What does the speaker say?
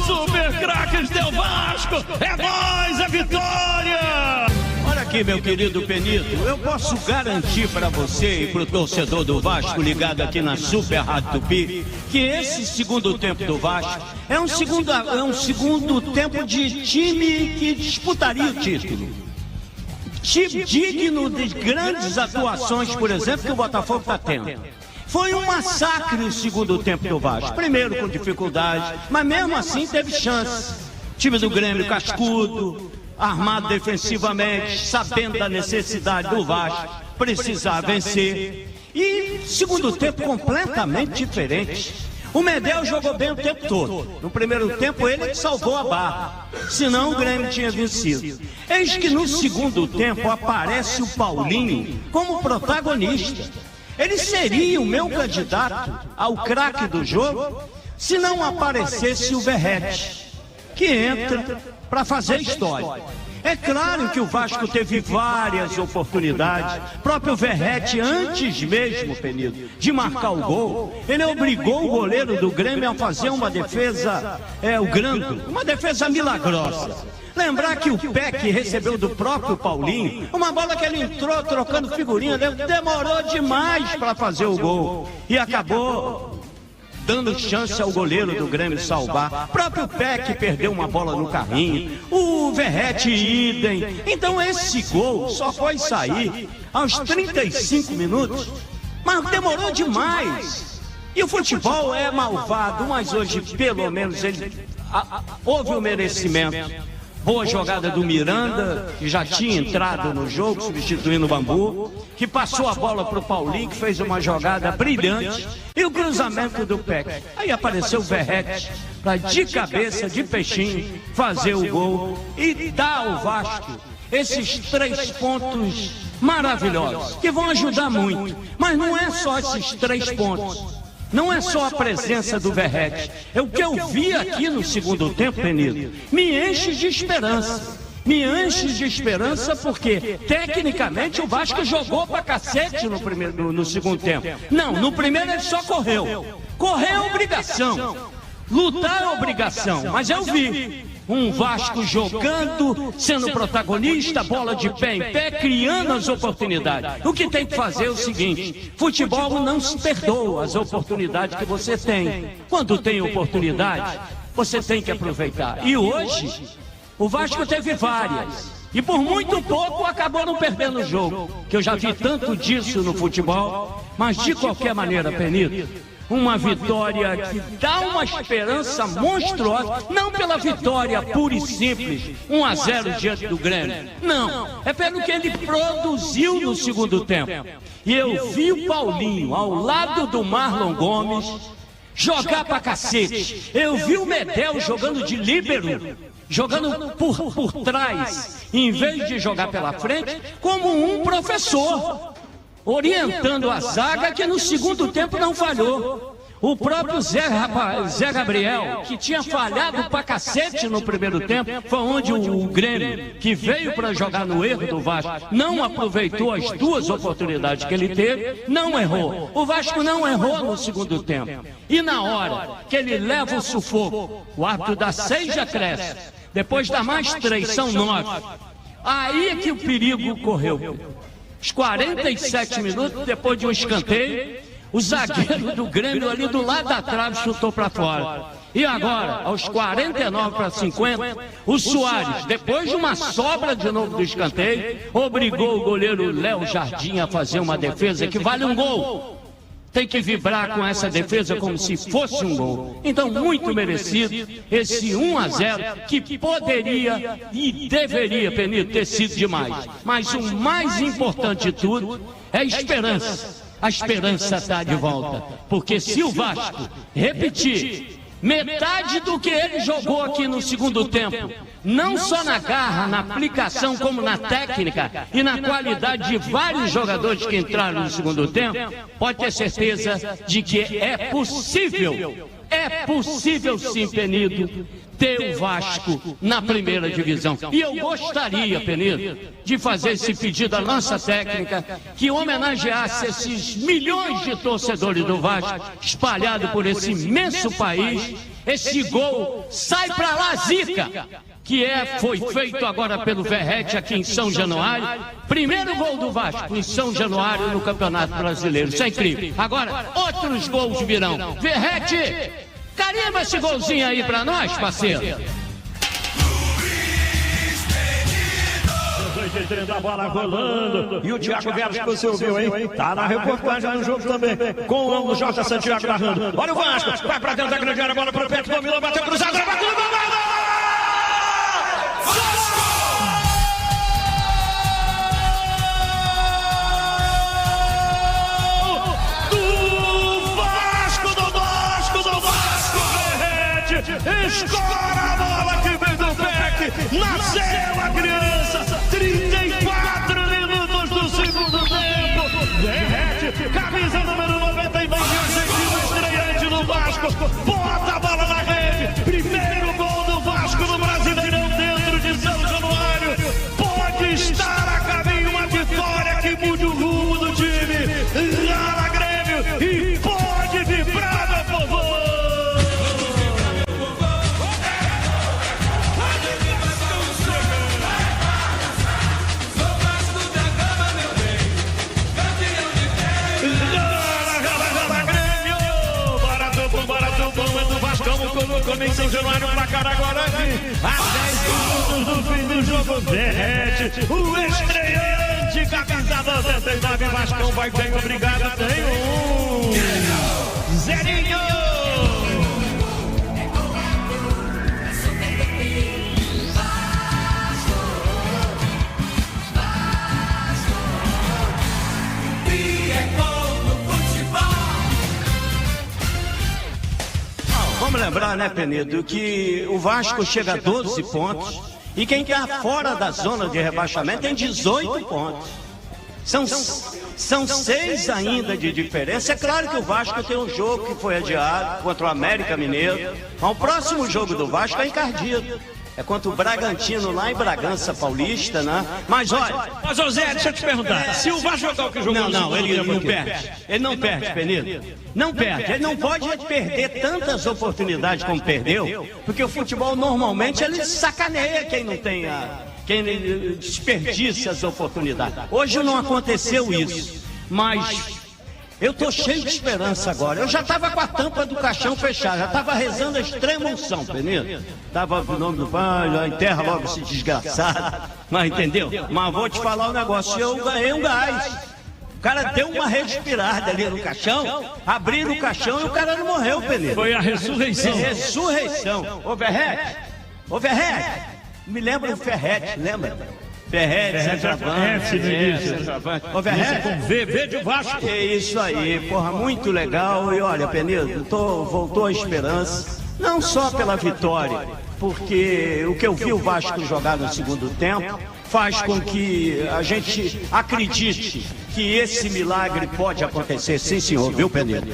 Super Craques Del Vasco! É nóis, é vitória! Olha aqui, meu querido Penido, eu posso garantir para você e para o torcedor do Vasco ligado aqui na Super Rádio Tupi que esse segundo tempo do Vasco é um segundo tempo de time que disputaria o título. Time digno de grandes atuações, por exemplo, que o Botafogo está tendo. Foi um massacre o segundo tempo do Vasco. Primeiro com dificuldade, mas mesmo assim teve chance. Time do Grêmio cascudo, armado defensivamente, sabendo da necessidade do Vasco, precisar vencer. E segundo tempo completamente diferente. O Medel jogou bem o tempo todo. No primeiro tempo ele que salvou a barra, senão o Grêmio tinha vencido. Eis que no segundo tempo aparece o Paulinho como protagonista. Ele seria o meu candidato ao craque do jogo se não aparecesse o Verratti, que entra para fazer história. É claro que o Vasco teve várias oportunidades. O próprio Verratti, antes mesmo, Penido, de marcar o gol, ele obrigou o goleiro do Grêmio a fazer uma defesa, o Grando, uma defesa milagrosa. Lembrar que o Peck recebeu do próprio Paulinho uma bola que ele entrou trocando figurinha, demorou demais para fazer o gol e acabou dando chance ao goleiro do Grêmio salvar. O próprio Peck perdeu uma bola no carrinho, o Verratti idem. Então esse gol só foi sair aos 35 minutos, mas demorou demais. E o futebol é malvado, mas hoje pelo menos houve o merecimento. Boa jogada do Miranda, que já tinha entrado no jogo, substituindo o Bambu, que passou a bola para o Paulinho, que fez uma jogada brilhante, e o cruzamento do Peck. Aí apareceu o Verratti, para de cabeça, de peixinho, fazer o gol e dar ao Vasco esses 3 pontos maravilhosos, que vão ajudar muito. Mas não é só esses 3 pontos. Não é só a presença do Verratti. É o que eu vi aqui no segundo tempo, Penido. Me enche de esperança. Me enche de esperança porque, tecnicamente, o Vasco jogou pra cacete no segundo tempo. Não, no primeiro ele só correu. Correr é obrigação. Lutar é obrigação. Mas eu vi um Vasco jogando, sendo protagonista, bola de pé em pé, criando as oportunidades. O que tem que fazer é o seguinte: futebol não se perdoa as oportunidades que você tem. Quando tem oportunidade, você tem que aproveitar. E hoje, o Vasco teve várias. E por muito pouco acabou não perdendo o jogo. Que eu já vi tanto disso no futebol. Mas de qualquer maneira, Penido, uma vitória que dá uma esperança monstruosa, não pela vitória pura e simples, 1-0 diante do Grêmio. Não, é pelo que ele produziu no segundo tempo. E eu vi o Paulinho ao lado do Marlon Gomes jogar pra cacete. Eu vi o Medel jogando de líbero, jogando por trás, em vez de jogar pela frente, como um professor, orientando a zaga que no segundo tempo não falhou. O próprio Zé Gabriel, que tinha falhado pra cacete no primeiro tempo, foi onde o Grêmio, que veio para jogar no erro do Vasco, não aproveitou as 2 oportunidades que ele teve, não errou. O Vasco não errou no segundo tempo. E na hora que ele leva o sufoco, o árbitro dá 6 de acréscimo, depois dá mais 3, são 9. Aí é que o perigo correu. Os 47 minutos, depois de um escanteio, o zagueiro do Grêmio ali do lado da trave chutou para fora. E agora, aos 49 para 50, o Soares, depois de uma sobra de novo do escanteio, obrigou o goleiro Léo Jardim a fazer uma defesa que vale um gol. Tem que vibrar com essa defesa como se fosse um gol. Então, muito merecido esse 1-0, que poderia e deveria, Penido, ter sido demais. Mas o mais importante de tudo é a esperança. A esperança está de volta. Porque se o Vasco repetir metade do que ele jogou aqui no segundo tempo, não só na garra, na aplicação, como na técnica e na qualidade de vários jogadores que entraram no segundo tempo, pode ter certeza de que é possível sim, Penido, ter o Vasco na primeira divisão. E eu gostaria, Penido, de fazer esse pedido à nossa técnica, que homenageasse esses milhões de torcedores do Vasco espalhados por esse imenso país, esse gol sai pra lá, zica, que foi feito agora pelo Verrete aqui em São Januário. Primeiro gol do Vasco em São Januário no Campeonato Brasileiro. Isso é incrível. Agora, outros gols virão. Verrete, carimba esse golzinho aí pra nós, parceiro. A bola rolando. E o Thiago Veras que você ouviu, hein? Tá na reportagem do jogo também. Com o J. Santiago narrando. Olha o Vasco. Vai pra dentro da grande área. Bola pro Pedro. Dominou, bateu cruzado. Bateu no gol. Escora a bola que vem do Beck. Nasceu a criança. 34 minutos do segundo tempo. Verrete, camisa número 99, argentino estreante no Vasco. Bota a bola na rede. Primeiro gol do Vasco no Brasileirão dentro de São Januário. Pode estar a caminho uma vitória que mude o rumo do time. Rala Grêmio e pode vibrar, meu povo. Colocou em São Januário pra cara agora aqui. A 10 minutos do fim do jogo. Verrete, o estreante, camisa 99. Vascão vai bem, obrigado. Tem Zerinho. Vamos lembrar, né, Penedo, que o Vasco chega a 12 pontos e quem está fora da zona de rebaixamento tem 18 pontos. São 6 ainda de diferença. É claro que o Vasco tem um jogo que foi adiado contra o América Mineiro. Mas o próximo jogo do Vasco é encardido. É contra o Bragantino lá em Bragança Paulista, né? Mas olha... Mas, José, deixa eu te perguntar. Se o Vasco jogar o que jogou... Não, ele não perde. Ele não perde, Penedo. Não perde. Ele não pode perder tantas oportunidades como perdeu, porque o futebol normalmente ele sacaneia quem não tem quem desperdiça as oportunidades. Hoje não aconteceu isso, mas... eu tô cheio de esperança agora. Eu já tava com a tampa do caixão fechada, já tava rezando a extrema unção, Penedo. Tava o nome do pai, enterra logo esse desgraçado. Mas entendeu? Mas vou te falar um negócio, eu ganhei um gás. O cara deu uma respirada ali no caixão, abriram o caixão e o cara não morreu, Penedo. Foi a ressurreição. Ressurreição. Ô Verrete, me lembra do Ferrete, lembra? Ferrete, Ô, Verrete, com V de Vasco. É isso aí, porra, muito legal. E olha, Penedo, voltou a esperança, não só pela vitória, porque o que eu vi o Vasco jogar no segundo tempo faz com que a gente acredite que esse milagre pode acontecer, sim senhor, viu, Penedo?